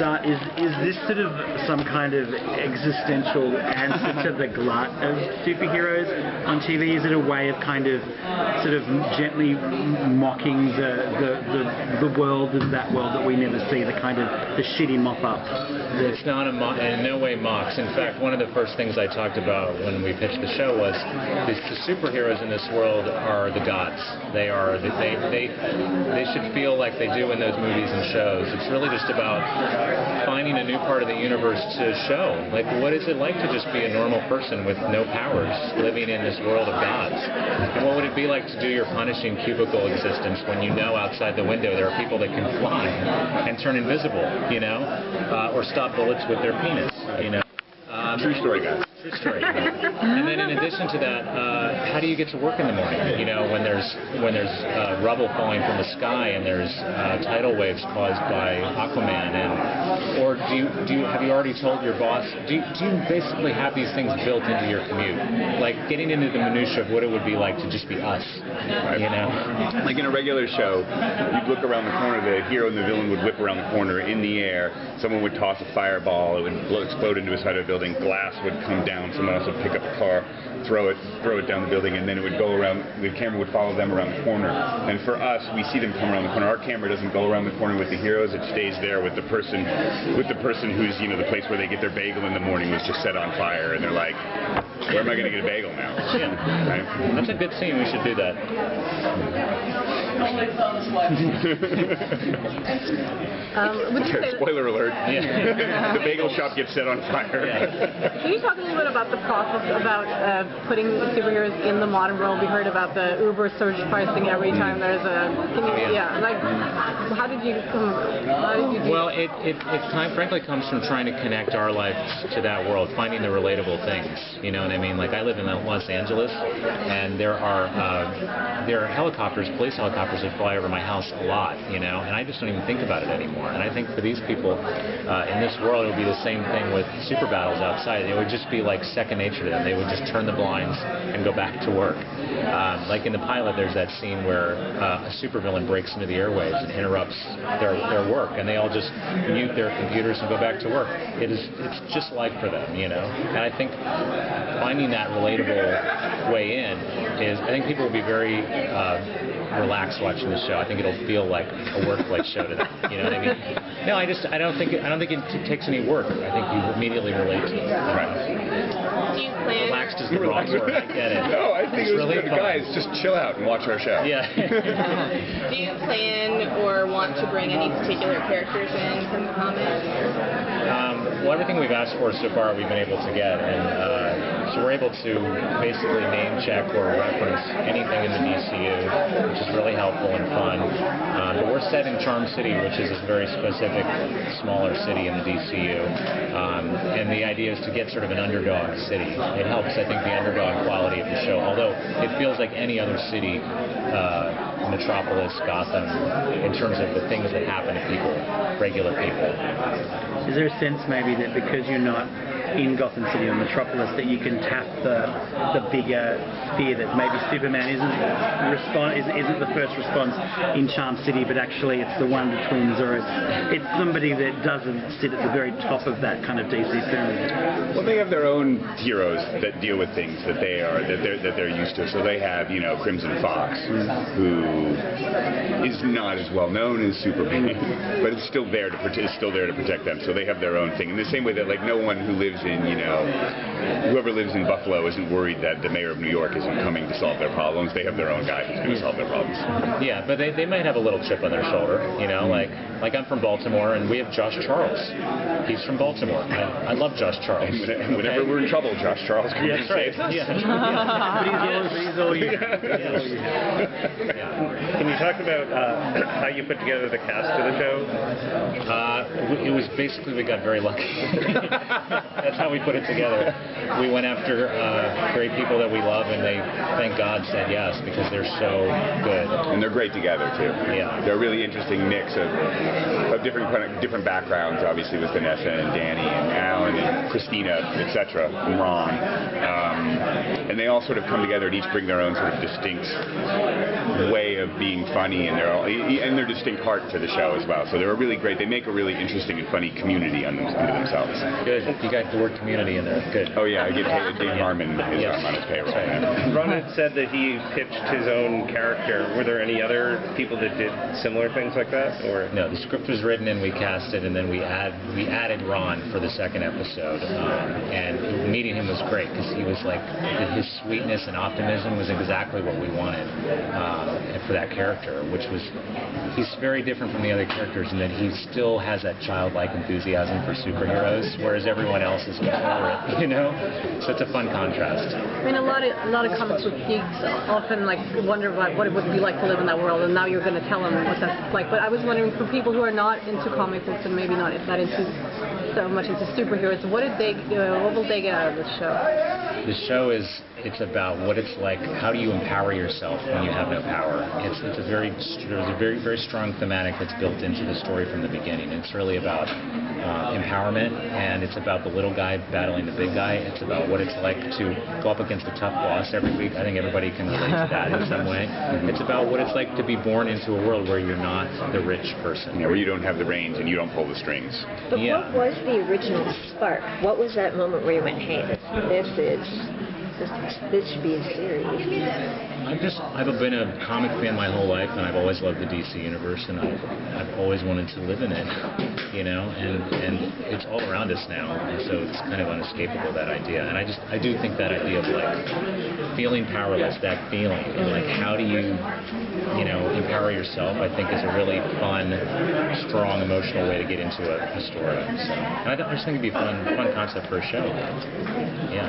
start, is this sort of some kind of existential answer to the glut of superheroes on TV? Is it a way of kind of sort of gently mocking the world of that world that we never see, the kind of the shitty mop-up? It's not in no way mocks. In fact, one of the first things I talked about when we pitched the show was the superheroes in this world are the gods. They should feel like they do in those movies and shows. It's really just about finding a new part of the universe to show. Like, what is it like to just be a normal person with no powers, living in this world of gods? And what would it be like to do your punishing cubicle existence when you know outside the window there are people that can fly and turn invisible, or stop bullets with their penis, True story, guys. True story. And then in addition to that, how do you get to work in the morning? When there's rubble falling from the sky and there's tidal waves caused by Aquaman, or have you already told your boss? Do you basically have these things built into your commute? Like getting into the minutia of what it would be like to just be us, Like in a regular show, you'd look around the corner, the hero and the villain would whip around the corner in the air, someone would toss a fireball, it would explode into a side of the building, glass would come down, someone else would pick up a car, throw it down the building, and then it would go around, the camera would follow them around the corner. And for us, we see them come around the corner. Our camera doesn't go around the corner with the heroes, it stays there with the person who's, the place where they get their bagel in the morning was just set on fire, and they're like, where am I going to get a bagel now? Yeah. Right? That's a good scene, we should do that. Spoiler alert. Yeah. The bagel shop gets set on fire. Yeah. Can you talk a little bit about the process about putting superheroes in the modern world? We heard about the Uber surge pricing every time there's a... how did you do Well, it frankly comes from trying to connect our lives to that world, finding the relatable things. You know what I mean? Like, I live in Los Angeles, and there are helicopters, police helicopters that fly over my house a lot, and I just don't even think about it anymore. And I think for these people in this world, it would be the same thing with super battles outside. It would just be like second nature to them. They would just turn the blinds and go back to work. Like in the pilot, there's that scene where a supervillain breaks into the airwaves and interrupts their work, and they all just mute their computers and go back to work. It's just like for them, And I think finding that relatable way in is, I think people will be very relaxed watching the show. I think it'll feel like a workplace show to them. You know what I mean? No, I don't think it takes any work. I think you immediately relate to it. Do you plan? Relaxed is the wrong word. I get it. No, I think it's really fun. Guys, just chill out and watch our show. Yeah. Do you plan or want to bring any particular characters in from the comics? Well, everything we've asked for so far we've been able to get, and so we're able to basically name check or reference anything in the DCU, which is really helpful and fun. But we're set in Charm City, which is a very specific, smaller city in the DCU, and the idea is to get sort of an underdog city. It helps, I think, the underdog quality of the show, although it feels like any other city, Metropolis, Gotham, in terms of the things that happen to people, regular people. Is there a sense maybe that because you're not in Gotham City or Metropolis that you can tap the bigger fear that maybe Superman isn't the first response in Charm City, but actually it's the Wonder Twins, or it's somebody that doesn't sit at the very top of that kind of DC pyramid? Well, they have their own heroes that deal with things that they're used to. So they have, Crimson Fox, who is not as well known as Superman, but it's still there to protect them. So they have their own thing. In the same way that no one who lives in, whoever lives in Buffalo isn't worried that the mayor of New York isn't coming to solve their problems. They have their own guy who's going to solve their problems. Yeah, but they might have a little chip on their shoulder, like I'm from Baltimore, and we have Josh Charles. He's from Baltimore. I love Josh Charles. And whenever we're in trouble, Josh Charles comes and saves us. Yeah. But he's all you. Can you talk about how you put together the cast of the show? It was basically, we got very lucky. That's how we put it together. We went after great people that we love, and they, thank God, said yes, because they're so good. And they're great together, too. Yeah. They're a really interesting mix of different backgrounds, obviously, with Vanessa and Danny and Alan and Christina, etc., and Ron. and they all sort of come together and each bring their own sort of distinct way of being funny, and their distinct heart to the show as well. So they're really great. They make a really interesting and funny community unto themselves. Good. You got the word community in there. Good. Oh yeah, I get paid. Dave Harmon is on his payroll. Right. Ron had said that he pitched his own character. Were there any other people that did similar things like that? Or no, the script was written and we cast it, and then we added Ron for the second episode. And meeting him was great because he was like, his sweetness and optimism was exactly what we wanted for that character, which was, he's very different from the other characters in that he still has that childlike enthusiasm for superheroes, whereas everyone else is illiterate, you know? So it's a fun contrast. I mean, a lot of comic book geeks often like wonder about what it would be like to live in that world, and now you're going to tell them what that's like. But I was wondering, for people who are not into comic books and maybe not that into so much into superheroes, what will they get out of this show? The show it's about what it's like. How do you empower yourself when you have no power? There's a very very strong thematic that's built into the story from the beginning. It's really about empowerment, and it's about the little guy battling the big guy. It's about what it's like to go up against a tough boss every week. I think everybody can relate to that in some way. It's about what it's like to be born into a world where you're not the rich person. Where you don't have the reins and you don't pull the strings. But what was the original spark? What was that moment where you went, hey, this should be a series? I've been a comic fan my whole life, and I've always loved the DC universe, and I've always wanted to live in it, you know, and it's all around us now, and so it's kind of unescapable, that idea. And I do think that idea of like feeling powerless, that feeling, and like how do you empower yourself, I think is a really fun, strong, emotional way to get into a story. So I just think it'd be a fun concept for a show. Yeah.